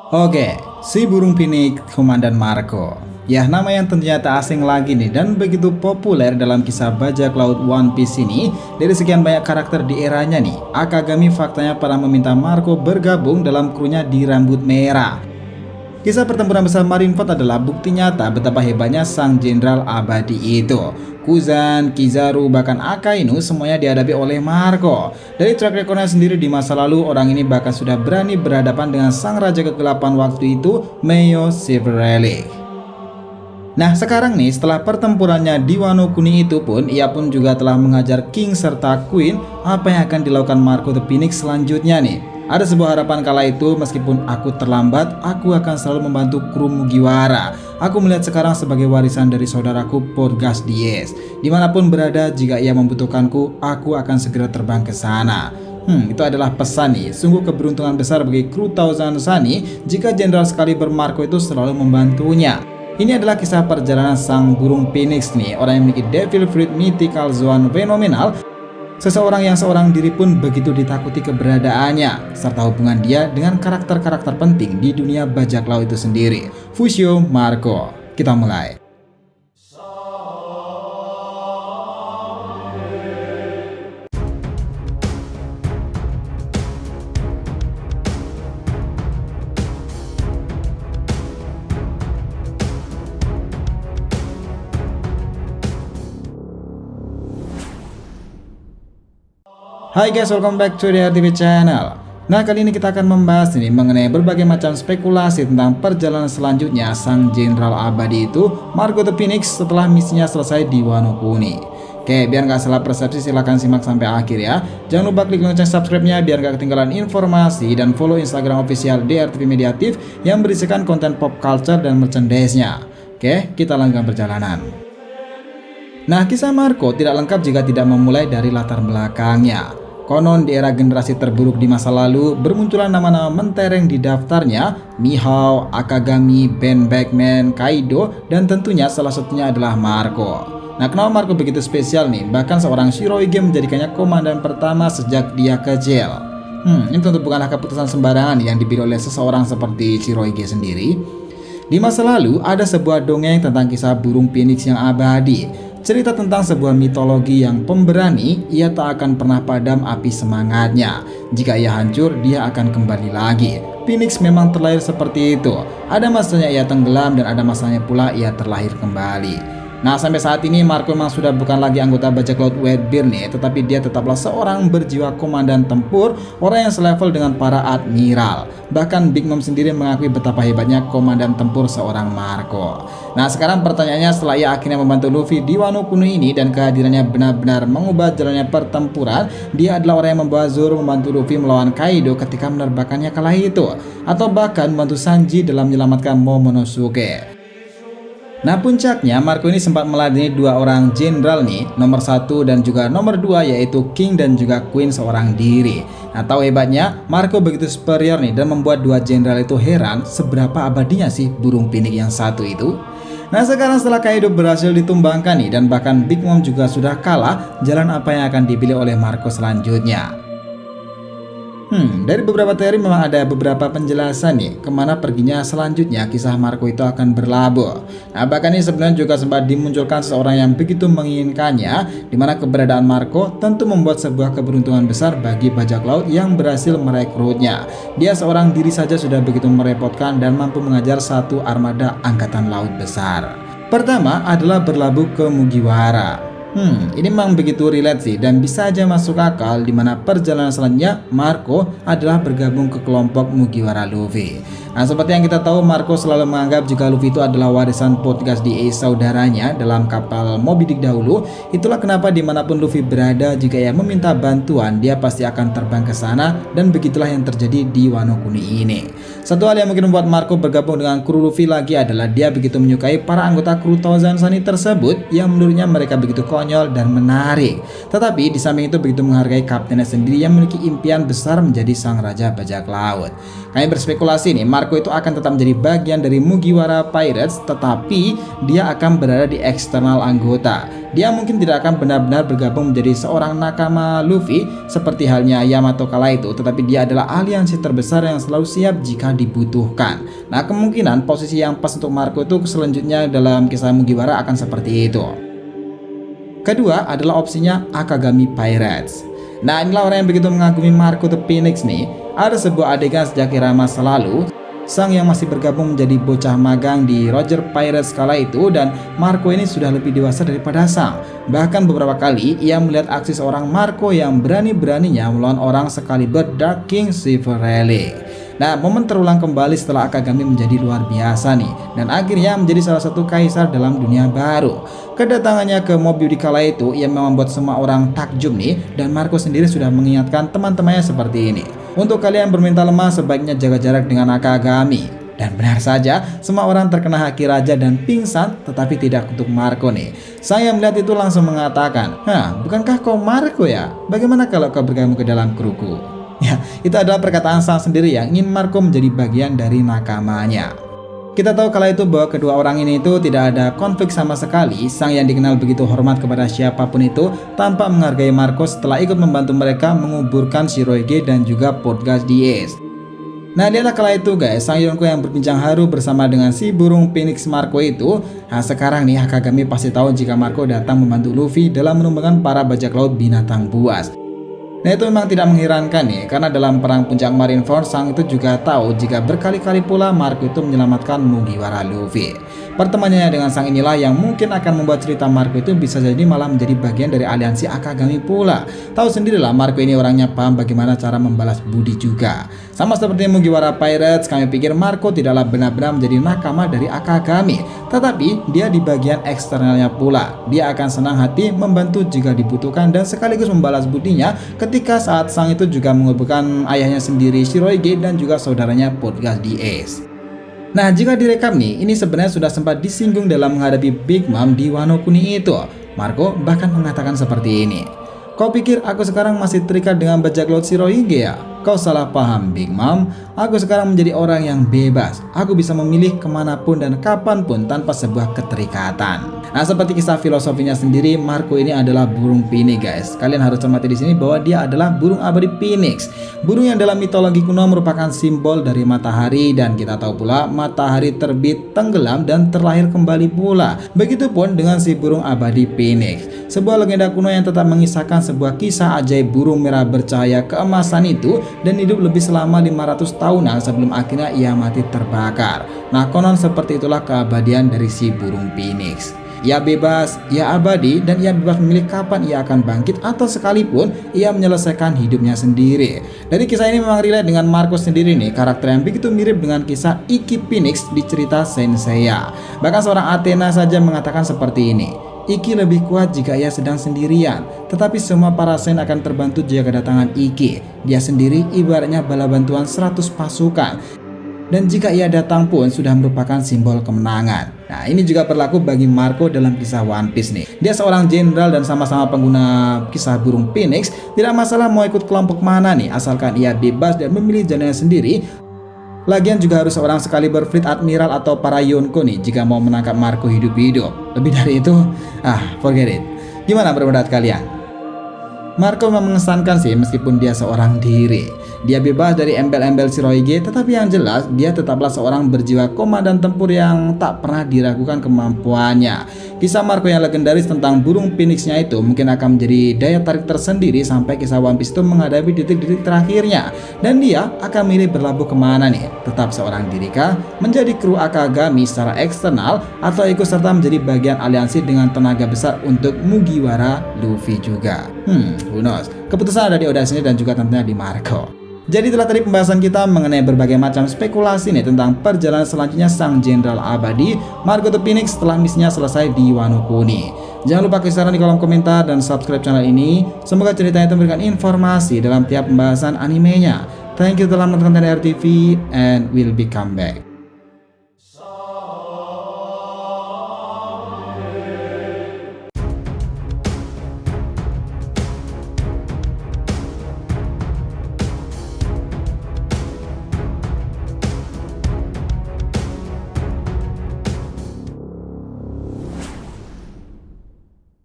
Oke, si burung pinik Komandan Marco. Ya, nama yang tentunya tak asing lagi nih dan begitu populer dalam kisah bajak laut One Piece ini. Dari sekian banyak karakter di eranya nih, Akagami faktanya pernah meminta Marco bergabung dalam krunya di Rambut Merah. Kisah pertempuran besar Marineford adalah bukti nyata betapa hebatnya sang jenderal abadi itu. Kuzan, Kizaru, bahkan Akainu semuanya dihadapi oleh Marco. Dari track recordnya sendiri di masa lalu, orang ini bahkan sudah berani berhadapan dengan sang raja kegelapan waktu itu, Meo Silver. Nah sekarang nih setelah pertempurannya di Wano Kuni itu pun ia pun juga telah mengajar King serta Queen apa yang akan dilakukan Marco the Phoenix selanjutnya nih. Ada sebuah harapan kala itu, meskipun aku terlambat, aku akan selalu membantu kru Mugiwara. Aku melihat sekarang sebagai warisan dari saudaraku Portgas Dies. Dimanapun berada, jika ia membutuhkanku, aku akan segera terbang ke sana. Itu adalah pesan nih. Sungguh keberuntungan besar bagi kru Thousand Sunny jika Jenderal Excalibur Marco itu selalu membantunya. Ini adalah kisah perjalanan sang burung phoenix nih, orang yang memiliki Devil Fruit Mythical Zone fenomenal. Seseorang yang seorang diri pun begitu ditakuti keberadaannya, serta hubungan dia dengan karakter-karakter penting di dunia bajak laut itu sendiri. Fusio Marco. Kita mulai. Hai guys, welcome back to the RTV channel. Nah kali ini kita akan membahas ini mengenai berbagai macam spekulasi tentang perjalanan selanjutnya sang jenderal abadi itu, Marco the Phoenix, setelah misinya selesai di Wano Kuni. Oke, biar nggak salah persepsi silahkan simak sampai akhir ya. Jangan lupa klik lonceng subscribe-nya biar nggak ketinggalan informasi, dan follow Instagram official DRTV Mediatif yang berisikan konten pop culture dan merchandise-nya. Oke, kita lanjutkan perjalanan. Nah, kisah Marco tidak lengkap jika tidak memulai dari latar belakangnya. Konon di era generasi terburuk di masa lalu, bermunculan nama-nama mentereng di daftarnya, Mihawk, Akagami, Ben Beckman, Kaido, dan tentunya salah satunya adalah Marco. Nah, kenapa Marco begitu spesial nih? Bahkan seorang Shirohige menjadikannya komandan pertama sejak dia kecil. Ini tentu bukanlah keputusan sembarangan yang dipilih oleh seseorang seperti Shirohige sendiri. Di masa lalu, ada sebuah dongeng tentang kisah burung phoenix yang abadi. Cerita tentang sebuah mitologi yang pemberani, ia tak akan pernah padam api semangatnya. Jika ia hancur, dia akan kembali lagi. Phoenix memang terlahir seperti itu. Ada masanya ia tenggelam dan ada masanya pula ia terlahir kembali. Nah, sampai saat ini Marco memang sudah bukan lagi anggota bajak laut Whitebeard nih, tetapi dia tetaplah seorang berjiwa komandan tempur, orang yang selevel dengan para admiral. Bahkan Big Mom sendiri mengakui betapa hebatnya komandan tempur seorang Marco. Nah, sekarang pertanyaannya, setelah ia akhirnya membantu Luffy di Wano Kuni ini dan kehadirannya benar-benar mengubah jalannya pertempuran, dia adalah orang yang membawa Zoro membantu Luffy melawan Kaido ketika menerbakannya kala itu, atau bahkan membantu Sanji dalam menyelamatkan Momonosuke. Nah, puncaknya Marco ini sempat meladeni dua orang jenderal nih, nomor 1 dan juga nomor 2, yaitu King dan juga Queen seorang diri. Nah, tahu hebatnya Marco begitu superior nih dan membuat dua jenderal itu heran seberapa abadinya sih burung pinik yang satu itu. Nah, sekarang setelah Kaido berhasil ditumbangkan nih dan bahkan Big Mom juga sudah kalah, jalan apa yang akan dipilih oleh Marco selanjutnya? Dari beberapa teori memang ada beberapa penjelasan nih kemana perginya selanjutnya kisah Marco itu akan berlabuh. Nah, bahkan ini sebenarnya juga sempat dimunculkan seseorang yang begitu menginginkannya, dimana keberadaan Marco tentu membuat sebuah keberuntungan besar bagi bajak laut yang berhasil merekrutnya. Dia seorang diri saja sudah begitu merepotkan dan mampu mengajar satu armada angkatan laut besar. Pertama adalah berlabuh ke Mugiwara. Ini memang begitu relate sih dan bisa aja masuk akal, dimana perjalanan selanjutnya Marco adalah bergabung ke kelompok Mugiwara Luffy. Nah, seperti yang kita tahu, Marco selalu menganggap jika Luffy itu adalah warisan Portgas Dies saudaranya dalam kapal Moby Dick dahulu. Itulah kenapa dimanapun Luffy berada, jika ia meminta bantuan, dia pasti akan terbang ke sana, dan begitulah yang terjadi di Wano Kuni ini. Satu hal yang mungkin membuat Marco bergabung dengan kru Luffy lagi adalah dia begitu menyukai para anggota kru Thousand Sunny tersebut yang menurutnya mereka begitu konyol konyol dan menarik. Tetapi di samping itu begitu menghargai kaptennya sendiri yang memiliki impian besar menjadi sang raja bajak laut. Kami berspekulasi nih, Marco itu akan tetap menjadi bagian dari Mugiwara Pirates, tetapi dia akan berada di eksternal anggota. Dia mungkin tidak akan benar-benar bergabung menjadi seorang nakama Luffy seperti halnya Yamato kala itu, tetapi dia adalah aliansi terbesar yang selalu siap jika dibutuhkan. Nah, kemungkinan posisi yang pas untuk Marco itu selanjutnya dalam kisah Mugiwara akan seperti itu. Kedua adalah opsinya Akagami Pirates. Nah, inilah orang yang begitu mengagumi Marco the Phoenix nih. Ada sebuah adegan sejak era masa lalu, sang yang masih bergabung menjadi bocah magang di Roger Pirates kala itu, dan Marco ini sudah lebih dewasa daripada sang. Bahkan beberapa kali ia melihat aksi seorang Marco yang berani-beraninya melawan orang sekaliber Dark King Silver Relic. Nah, momen terulang kembali setelah Akagami menjadi luar biasa nih, dan akhirnya menjadi salah satu kaisar dalam dunia baru. Kedatangannya ke Mobius di kala itu ia membuat semua orang takjub nih, dan Marco sendiri sudah mengingatkan teman-temannya seperti ini. Untuk kalian bermental lemah sebaiknya jaga jarak dengan Akagami. Dan benar saja, semua orang terkena haki raja dan pingsan, tetapi tidak untuk Marco nih. Saya melihat itu langsung mengatakan, bukankah kau Marco ya? Bagaimana kalau kau bergabung ke dalam kruku? Ya, itu adalah perkataan sang sendiri yang ingin Marco menjadi bagian dari nakamanya. Kita tahu kala itu bahwa kedua orang ini itu tidak ada konflik sama sekali. Sang yang dikenal begitu hormat kepada siapapun itu tanpa menghargai Marco setelah ikut membantu mereka menguburkan Shirohige dan juga Portgas Diaz. Nah, lihatlah kala itu guys, sang Yonko yang berbincang haru bersama dengan si burung Phoenix Marco itu. Nah, sekarang nih Akagami pasti tahu jika Marco datang membantu Luffy dalam menumbangkan para bajak laut binatang buas. Nah, itu memang tidak mengherankan nih, karena dalam perang puncak Marineford sang itu juga tahu jika berkali-kali pula Marco itu menyelamatkan Mugiwara Luffy. Pertemanannya dengan sang inilah yang mungkin akan membuat cerita Marco itu bisa jadi malah menjadi bagian dari aliansi Akagami pula. Tahu sendirilah Marco ini orangnya paham bagaimana cara membalas budi juga. Sama seperti Mugiwara Pirates, kami pikir Marco tidaklah benar-benar menjadi nakama dari Akagami, tetapi dia di bagian eksternalnya pula. Dia akan senang hati membantu jika dibutuhkan dan sekaligus membalas budinya ketika saat sang itu juga menguburkan ayahnya sendiri Shirohige dan juga saudaranya Portgas Diaz. Nah, jika direkap nih, ini sebenarnya sudah sempat disinggung dalam menghadapi Big Mom di Wano Kuni itu. Marco bahkan mengatakan seperti ini, "Kau pikir aku sekarang masih terikat dengan bajak laut Shirohige ya? Kau salah paham Big Mom, aku sekarang menjadi orang yang bebas. Aku bisa memilih kemanapun dan kapanpun tanpa sebuah keterikatan." Nah, seperti kisah filosofinya sendiri, Marco ini adalah burung Phoenix guys. Kalian harus cermati di sini bahwa dia adalah burung abadi Phoenix. Burung yang dalam mitologi kuno merupakan simbol dari matahari, dan kita tahu pula matahari terbit, tenggelam, dan terlahir kembali pula. Begitupun dengan si burung abadi Phoenix. Sebuah legenda kuno yang tetap mengisahkan sebuah kisah ajaib burung merah bercahaya keemasan itu dan hidup lebih selama 500 tahunan sebelum akhirnya ia mati terbakar. Nah, konon seperti itulah keabadian dari si burung Phoenix. Ia bebas, ia abadi, dan ia bebas memilih kapan ia akan bangkit atau sekalipun ia menyelesaikan hidupnya sendiri. Dari kisah ini memang relate dengan Marco sendiri nih, karakter yang begitu mirip dengan kisah Ikki Phoenix di cerita Saint Seiya. Bahkan seorang Athena saja mengatakan seperti ini, Ikki lebih kuat jika ia sedang sendirian, tetapi semua para saint akan terbantu jika kedatangan Ikki. Dia sendiri ibaratnya bala bantuan 100 pasukan, dan jika ia datang pun sudah merupakan simbol kemenangan. Nah, ini juga berlaku bagi Marco dalam kisah One Piece nih. Dia seorang jenderal dan sama-sama pengguna kisah burung Phoenix. Tidak masalah mau ikut kelompok mana nih, asalkan ia bebas dan memilih jalannya sendiri. Lagian juga harus seorang sekaliber Fleet Admiral atau para Yonko nih jika mau menangkap Marco hidup-hidup. Lebih dari itu, forget it. Gimana pendapat kalian? Marco memang mengesankan sih meskipun dia seorang diri. Dia bebas dari embel-embel Shirohige, tetapi yang jelas dia tetaplah seorang berjiwa komandan tempur yang tak pernah diragukan kemampuannya. Kisah Marco yang legendaris tentang burung Phoenix-nya itu mungkin akan menjadi daya tarik tersendiri sampai kisah One Piece itu menghadapi detik-detik terakhirnya. Dan dia akan milih berlabuh kemana nih? Tetap seorang diri kah? Menjadi kru Akagami secara eksternal, atau ikut serta menjadi bagian aliansi dengan tenaga besar untuk Mugiwara Luffy juga? Who knows? Keputusan ada di Oda sini dan juga tentunya di Marco. Jadi itulah tadi pembahasan kita mengenai berbagai macam spekulasi nih tentang perjalanan selanjutnya sang Jenderal Abadi Marco the Phoenix setelah misinya selesai di Wano Kuni. Jangan lupa kasih saran di kolom komentar dan subscribe channel ini. Semoga ceritanya itu memberikan informasi dalam tiap pembahasan animenya. Thank you telah menonton TDR TV and we'll be come back.